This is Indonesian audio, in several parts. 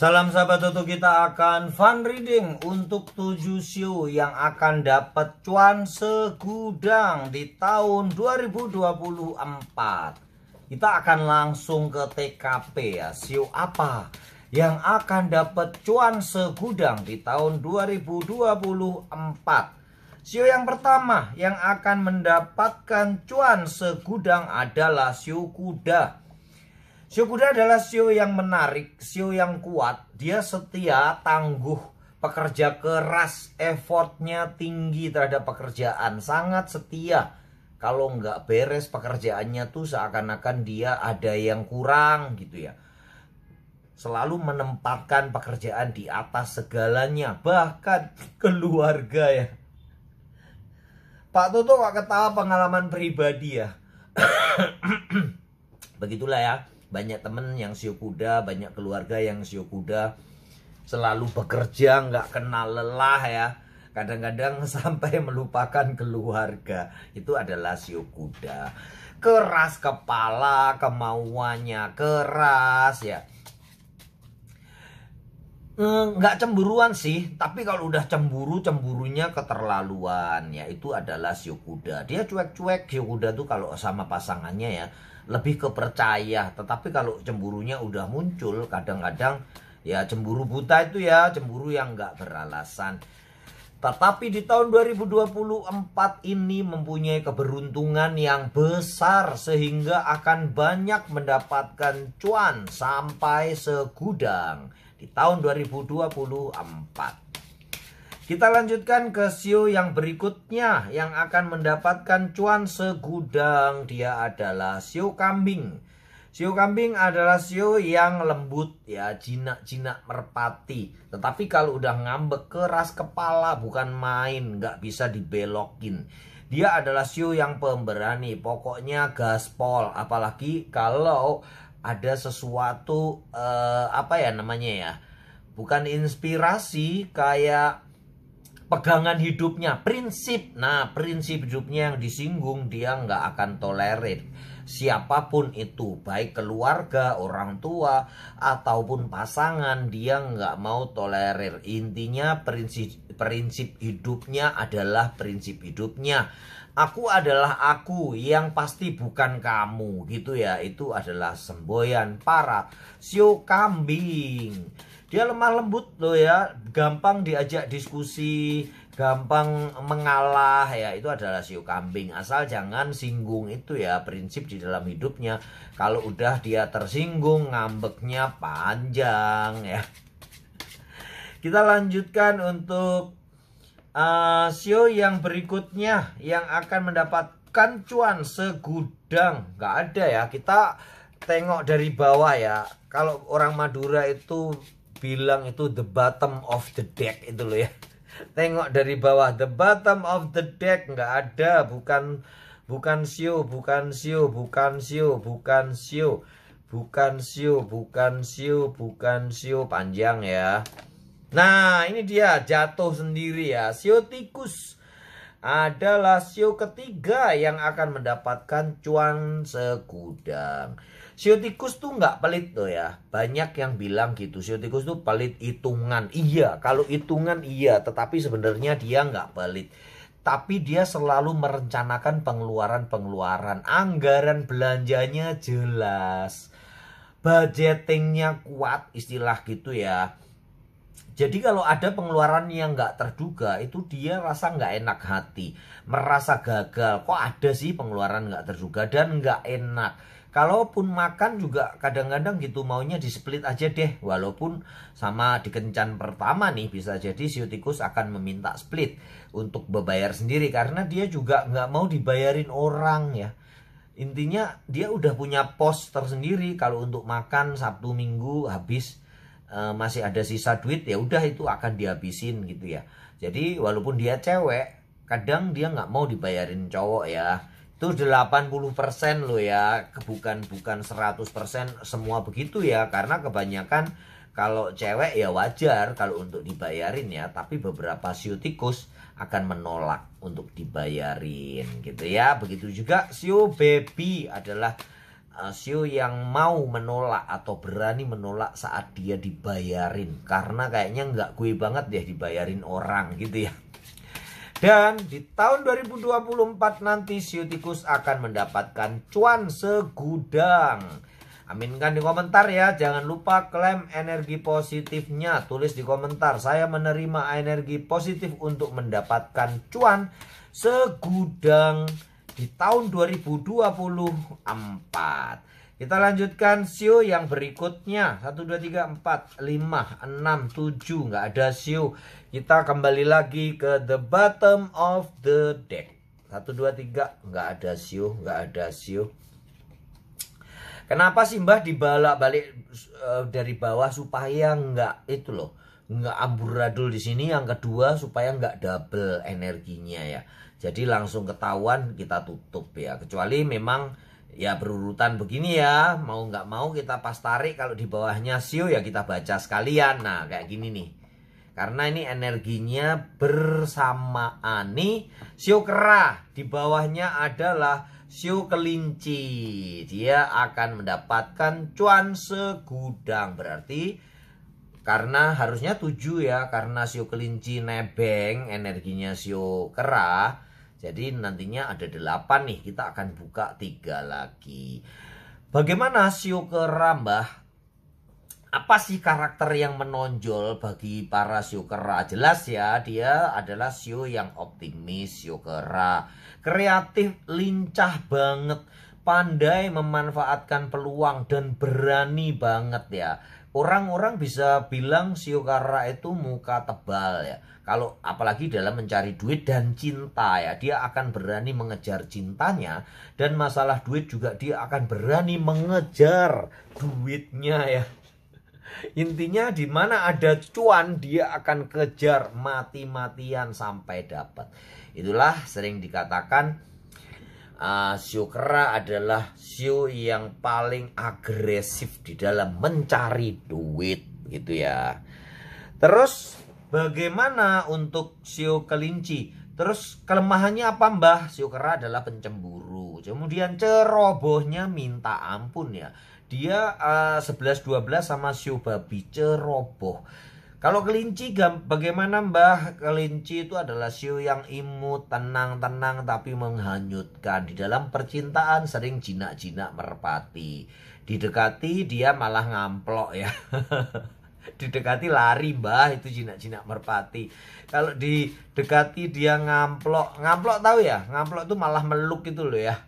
Salam sahabat Toto, kita akan fun reading untuk 7 siu yang akan dapat cuan segudang di tahun 2024. Kita akan langsung ke TKP ya. Siu apa yang akan dapat cuan segudang di tahun 2024? Siu yang pertama yang akan mendapatkan cuan segudang adalah siu kuda. Siu kuda adalah siu yang menarik, siu yang kuat. Dia setia, tangguh, pekerja keras, effortnya tinggi terhadap pekerjaan, sangat setia. Kalau nggak beres pekerjaannya tuh seakan-akan dia ada yang kurang gitu ya. Selalu menempatkan pekerjaan di atas segalanya, bahkan keluarga ya. Pak Toto kok ketawa pengalaman pribadi ya. Begitulah ya. Banyak temen yang siu kuda, banyak keluarga yang siu kuda. Selalu bekerja, nggak kenal lelah ya. Kadang-kadang sampai melupakan keluarga. Itu adalah siu kuda. Keras kepala, kemauannya keras ya. Nggak cemburuan sih, tapi kalau udah cemburu, cemburunya keterlaluan ya. Itu adalah siu kuda. Dia cuek-cuek. Siu kuda tuh kalau sama pasangannya ya lebih kepercaya, tetapi kalau cemburunya udah muncul kadang-kadang ya cemburu buta itu ya, cemburu yang nggak beralasan. Tetapi di tahun 2024 ini mempunyai keberuntungan yang besar sehingga akan banyak mendapatkan cuan sampai segudang di tahun 2024. Kita lanjutkan ke siu yang berikutnya yang akan mendapatkan cuan segudang. Dia adalah siu kambing. Siu kambing adalah siu yang lembut ya, jinak-jinak merpati. Tetapi kalau udah ngambek, keras kepala, bukan main, nggak bisa dibelokin. Dia adalah siu yang pemberani, pokoknya gaspol. Apalagi kalau ada sesuatu apa ya namanya ya, bukan inspirasi, kayak pegangan hidupnya, prinsip. Nah, prinsip hidupnya yang disinggung dia nggak akan tolerir. Siapapun itu, baik keluarga, orang tua, ataupun pasangan, dia nggak mau tolerir. Intinya prinsip hidupnya adalah prinsip hidupnya. Aku adalah aku, yang pasti bukan kamu, gitu ya. Itu adalah semboyan para siu kambing. Dia lemah lembut loh ya, gampang diajak diskusi, gampang mengalah ya. Itu adalah siu kambing. Asal jangan singgung, itu ya prinsip di dalam hidupnya. Kalau udah dia tersinggung, ngambeknya panjang ya. Kita lanjutkan untuk siu yang berikutnya yang akan mendapatkan cuan segudang. Gak ada ya, kita tengok dari bawah ya. Kalau orang Madura itu bilang itu the bottom of the deck itu loh ya. Tengok dari bawah, the bottom of the deck, nggak ada, bukan siu, bukan siu, bukan siu, bukan siu, bukan siu, bukan siu, bukan siu, panjang ya. Nah, ini dia jatuh sendiri ya. Siu tikus adalah siu ketiga yang akan mendapatkan cuan segudang. Siu tikus tuh nggak pelit loh ya. Banyak yang bilang gitu, siu tikus tuh pelit hitungan. Iya, kalau hitungan iya, tetapi sebenarnya dia nggak pelit. Tapi dia selalu merencanakan pengeluaran-pengeluaran. Anggaran belanjanya jelas. Budgetingnya kuat, istilah gitu ya. Jadi kalau ada pengeluaran yang nggak terduga, itu dia rasa nggak enak hati, merasa gagal. Kok ada sih pengeluaran nggak terduga dan nggak enak. Kalaupun makan juga kadang-kadang gitu, maunya di split aja deh. Walaupun sama di kencan pertama nih, bisa jadi siu tikus akan meminta split untuk berbayar sendiri. Karena dia juga nggak mau dibayarin orang ya. Intinya dia udah punya pos tersendiri. Kalau untuk makan Sabtu Minggu habis, masih ada sisa duit, ya udah itu akan dihabisin gitu ya. Jadi walaupun dia cewek, kadang dia nggak mau dibayarin cowok ya. Itu 80% loh ya, bukan 100% semua begitu ya. Karena kebanyakan kalau cewek ya wajar kalau untuk dibayarin ya, tapi beberapa siu tikus akan menolak untuk dibayarin gitu ya. Begitu juga siu baby adalah Sio yang mau menolak atau berani menolak saat dia dibayarin. Karena kayaknya nggak gue banget deh dibayarin orang gitu ya. Dan di tahun 2024 nanti Sio Tikus akan mendapatkan cuan segudang. Aminkan di komentar ya. Jangan lupa klaim energi positifnya. Tulis di komentar, saya menerima energi positif untuk mendapatkan cuan segudang di tahun 2024. Kita lanjutkan Sio yang berikutnya. 1, 2, 3, 4, 5, 6, 7. Nggak ada Sio. Kita kembali lagi ke the bottom of the deck. 1, 2, 3. Nggak ada Sio. Nggak ada Sio. Kenapa sih Mbah dibalak-balik dari bawah supaya nggak itu loh, nggak amburadul di sini. Yang kedua supaya nggak double energinya ya. Jadi langsung ketahuan kita tutup ya. Kecuali memang ya berurutan begini ya. Mau nggak mau kita pas tarik kalau di bawahnya Sio ya kita baca sekalian. Nah kayak gini nih. Karena ini energinya bersamaan nih. Sio kera di bawahnya adalah Sio kelinci. Dia akan mendapatkan cuan segudang. Berarti karena harusnya 7 ya. Karena Sio kelinci nebeng energinya Sio kera. Jadi nantinya ada 8 nih. Kita akan buka 3 lagi. Bagaimana Sio kera Mbah? Apa sih karakter yang menonjol bagi para Sio kera? Jelas ya, dia adalah Sio yang optimis, Sio kera. Kreatif, lincah banget, pandai memanfaatkan peluang dan berani banget ya. Orang-orang bisa bilang Sio kera itu muka tebal ya. Kalau apalagi dalam mencari duit dan cinta ya, dia akan berani mengejar cintanya, dan masalah duit juga dia akan berani mengejar duitnya ya. Intinya di mana ada cuan dia akan kejar mati-matian sampai dapat. Itulah sering dikatakan Sio kera adalah Sio yang paling agresif di dalam mencari duit gitu ya. Terus bagaimana untuk Sio kelinci? Terus kelemahannya apa Mbah? Sio kera adalah pencemburu. Kemudian cerobohnya minta ampun ya. Dia 11-12 sama Sio babi, ceroboh. Kalau kelinci bagaimana Mbah? Kelinci itu adalah Sio yang imut, tenang-tenang tapi menghanyutkan. Di dalam percintaan sering jinak-jinak merpati. Didekati dia malah ngamplok ya. Didekati lari Mbah, itu jinak-jinak merpati. Kalau didekati dia ngamplok. Ngamplok tahu ya? Ngamplok itu malah meluk itu loh ya.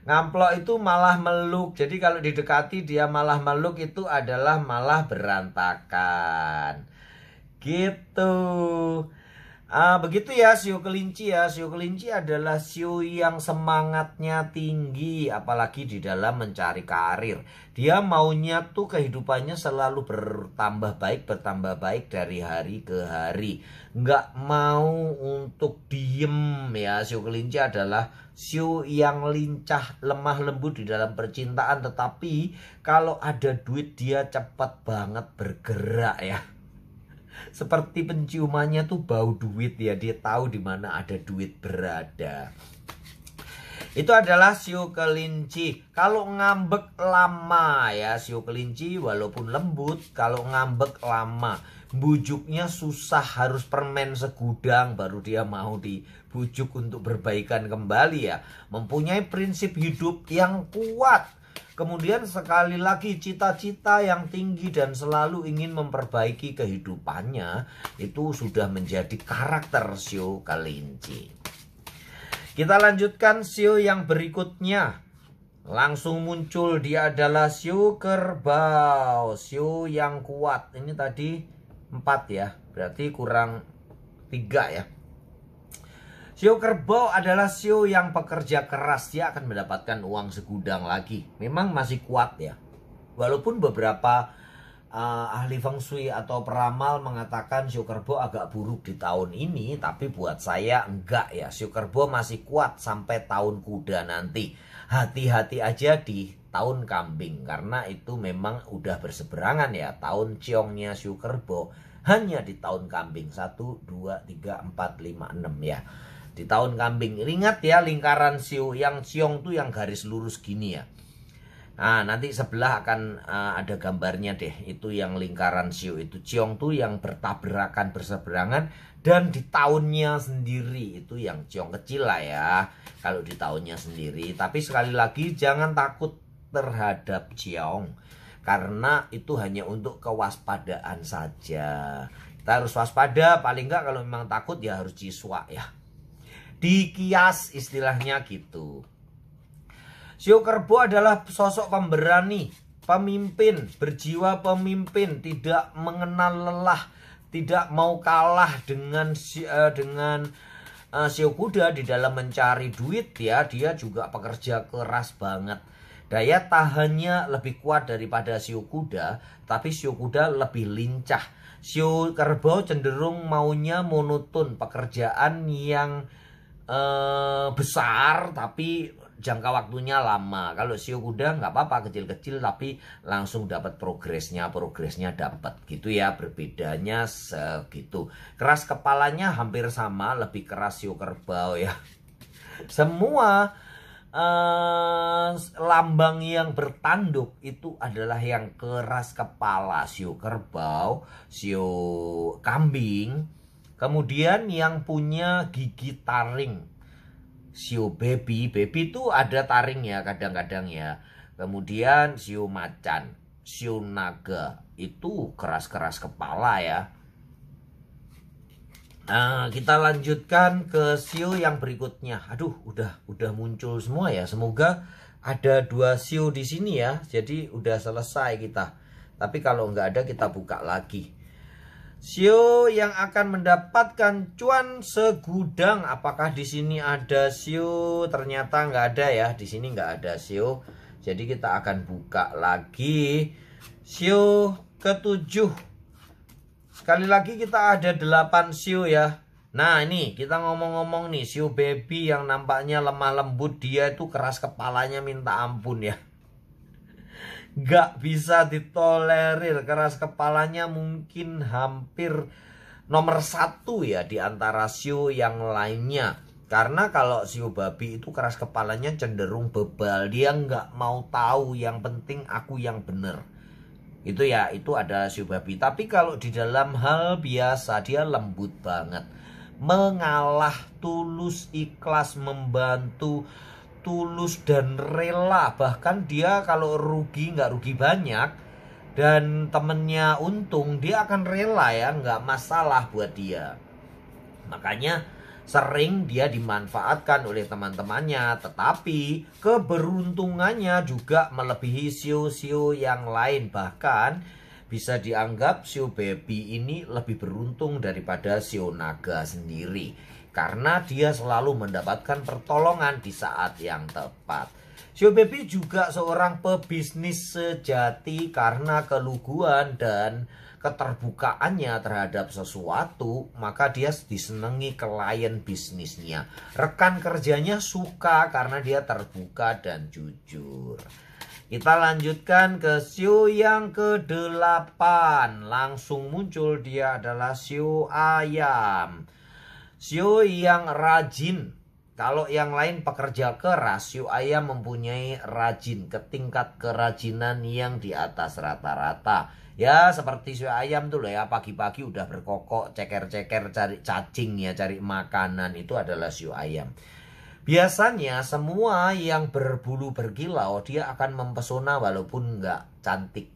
Ngamplok itu malah meluk. Jadi kalau didekati dia malah meluk, itu adalah malah berantakan. Gitu. Begitu ya Sio kelinci ya. Sio kelinci adalah Sio yang semangatnya tinggi, apalagi di dalam mencari karir. Dia maunya tuh kehidupannya selalu bertambah baik dari hari ke hari. Nggak mau untuk diem ya. Sio kelinci adalah Sio yang lincah, lemah lembut di dalam percintaan. Tetapi kalau ada duit dia cepat banget bergerak ya. Seperti penciumannya tuh bau duit ya. Dia tahu di mana ada duit berada. Itu adalah Sio kelinci. Kalau ngambek lama ya, Sio kelinci walaupun lembut, kalau ngambek lama, bujuknya susah, harus permen segudang baru dia mau dibujuk untuk berbaikan kembali ya. Mempunyai prinsip hidup yang kuat. Kemudian sekali lagi cita-cita yang tinggi dan selalu ingin memperbaiki kehidupannya. Itu sudah menjadi karakter Sio kelinci. Kita lanjutkan Sio yang berikutnya. Langsung muncul, dia adalah Sio kerbau. Sio yang kuat. Ini tadi 4 ya. Berarti kurang 3 ya. Sio kerbau adalah Sio yang pekerja keras. Dia akan mendapatkan uang segudang lagi. Memang masih kuat ya. Walaupun beberapa ahli feng shui atau peramal mengatakan Sio kerbau agak buruk di tahun ini, tapi buat saya enggak ya. Sio kerbau masih kuat sampai tahun kuda nanti. Hati-hati aja di tahun kambing, karena itu memang udah berseberangan ya. Tahun ciongnya Sio kerbau hanya di tahun kambing. 1, 2, 3, 4, 5, 6 ya. Di tahun kambing. Ingat ya lingkaran Sio, yang ciong tuh yang garis lurus gini ya. Nah, nanti sebelah akan ada gambarnya deh. Itu yang lingkaran shio itu. Ciong tuh yang bertabrakan, berseberangan. Dan di tahunnya sendiri. Itu yang ciong kecil lah ya. Kalau di tahunnya sendiri. Tapi sekali lagi jangan takut terhadap ciong. Karena itu hanya untuk kewaspadaan saja. Kita harus waspada. Paling enggak kalau memang takut ya harus ciswa ya. Dikias istilahnya gitu. Shio Kerbo adalah sosok pemberani, pemimpin, berjiwa pemimpin, tidak mengenal lelah, tidak mau kalah dengan Shio Kuda di dalam mencari duit ya. Dia juga pekerja keras banget. Daya tahannya lebih kuat daripada Shio Kuda, tapi Shio Kuda lebih lincah. Shio Kerbau cenderung maunya monoton, pekerjaan yang besar tapi jangka waktunya lama. Kalau Shio Kuda nggak apa-apa kecil-kecil tapi langsung dapat progresnya dapat gitu ya. Berbedanya segitu. Keras kepalanya hampir sama, lebih keras Shio Kerbau ya. Semua lambang yang bertanduk itu adalah yang keras kepala. Shio Kerbau, Shio Kambing. Kemudian yang punya gigi taring, Shio Baby. Baby itu ada taring ya kadang-kadang ya. Kemudian Shio Macan, Shio Naga itu keras-keras kepala ya. Nah, kita lanjutkan ke Shio yang berikutnya. Aduh, udah muncul semua ya. Semoga ada 2 Shio di sini ya. Jadi udah selesai kita. Tapi kalau nggak ada kita buka lagi. Shio yang akan mendapatkan cuan segudang. Apakah di sini ada Shio? Ternyata nggak ada ya. Di sini nggak ada Shio. Jadi kita akan buka lagi. Shio ke-7. Sekali lagi kita ada 8 Shio ya. Nah ini kita ngomong-ngomong nih. Shio Baby yang nampaknya lemah lembut. Dia itu keras kepalanya minta ampun ya. Gak bisa ditolerir, keras kepalanya mungkin hampir nomor 1 ya di antara Shio yang lainnya. Karena kalau Shio Babi itu keras kepalanya cenderung bebal. Dia nggak mau tahu, yang penting aku yang bener. Itu ya, itu ada Shio Babi. Tapi kalau di dalam hal biasa dia lembut banget. Mengalah, tulus, ikhlas, membantu, tulus dan rela. Bahkan dia kalau rugi nggak rugi banyak dan temennya untung, dia akan rela ya, nggak masalah buat dia. Makanya sering dia dimanfaatkan oleh teman-temannya. Tetapi keberuntungannya juga melebihi Shio-Shio yang lain. Bahkan bisa dianggap Shio Baby ini lebih beruntung daripada Shio Naga sendiri. Karena dia selalu mendapatkan pertolongan di saat yang tepat. Shio Baby juga seorang pebisnis sejati karena keluguan dan keterbukaannya terhadap sesuatu. Maka dia disenangi klien bisnisnya. Rekan kerjanya suka karena dia terbuka dan jujur. Kita lanjutkan ke Shio yang ke-8. Langsung muncul, dia adalah Shio Ayam. Shio yang rajin. Kalau yang lain pekerja keras, Shio Ayam mempunyai rajin ke tingkat kerajinan yang di atas rata-rata. Ya seperti Shio Ayam tuh loh ya, pagi-pagi udah berkokok, ceker-ceker cari cacing ya, cari makanan. Itu adalah Shio Ayam. Biasanya semua yang berbulu berkilau dia akan mempesona walaupun nggak cantik.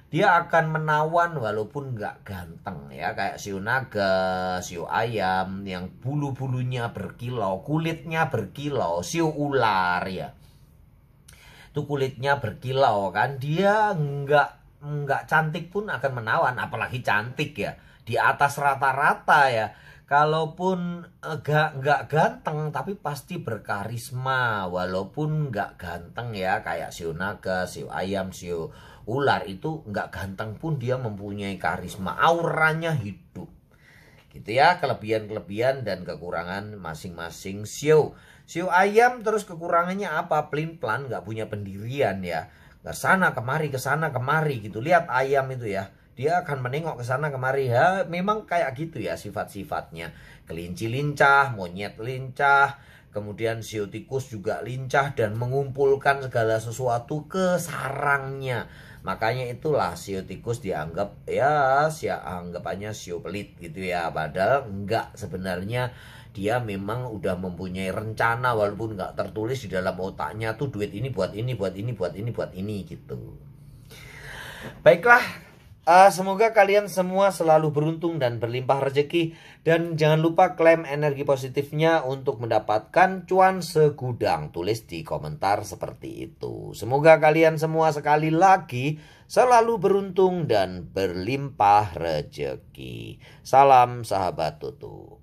Dia akan menawan walaupun nggak ganteng ya. Kayak Shio Naga, Shio Ayam yang bulu-bulunya berkilau, kulitnya berkilau. Shio Ular ya, itu kulitnya berkilau kan. Dia nggak cantik pun akan menawan, apalagi cantik ya. Di atas rata-rata ya. Kalaupun nggak ganteng tapi pasti berkarisma walaupun nggak ganteng ya. Kayak Shio Naga, Shio Ayam, Shio Ular itu nggak ganteng pun dia mempunyai karisma, auranya hidup. Gitu ya, kelebihan-kelebihan dan kekurangan masing-masing Shio. Shio Ayam terus kekurangannya apa? Pelin-pelan, nggak punya pendirian ya. Kesana kemari gitu. Lihat ayam itu ya. Dia akan menengok ke sana kemari ya. Memang kayak gitu ya sifat-sifatnya. Kelinci lincah, monyet lincah, Kemudian sio tikus juga lincah dan mengumpulkan segala sesuatu ke sarangnya. Makanya itulah sio tikus dianggap ya anggapannya sio pelit gitu ya. Padahal enggak, sebenarnya dia memang udah mempunyai rencana walaupun nggak tertulis di dalam otaknya tuh duit ini buat ini, buat ini, buat ini, buat ini gitu. Baiklah, semoga kalian semua selalu beruntung dan berlimpah rezeki. Dan jangan lupa klaim energi positifnya untuk mendapatkan cuan segudang. Tulis di komentar seperti itu. Semoga kalian semua sekali lagi selalu beruntung dan berlimpah rezeki. Salam sahabat tutu.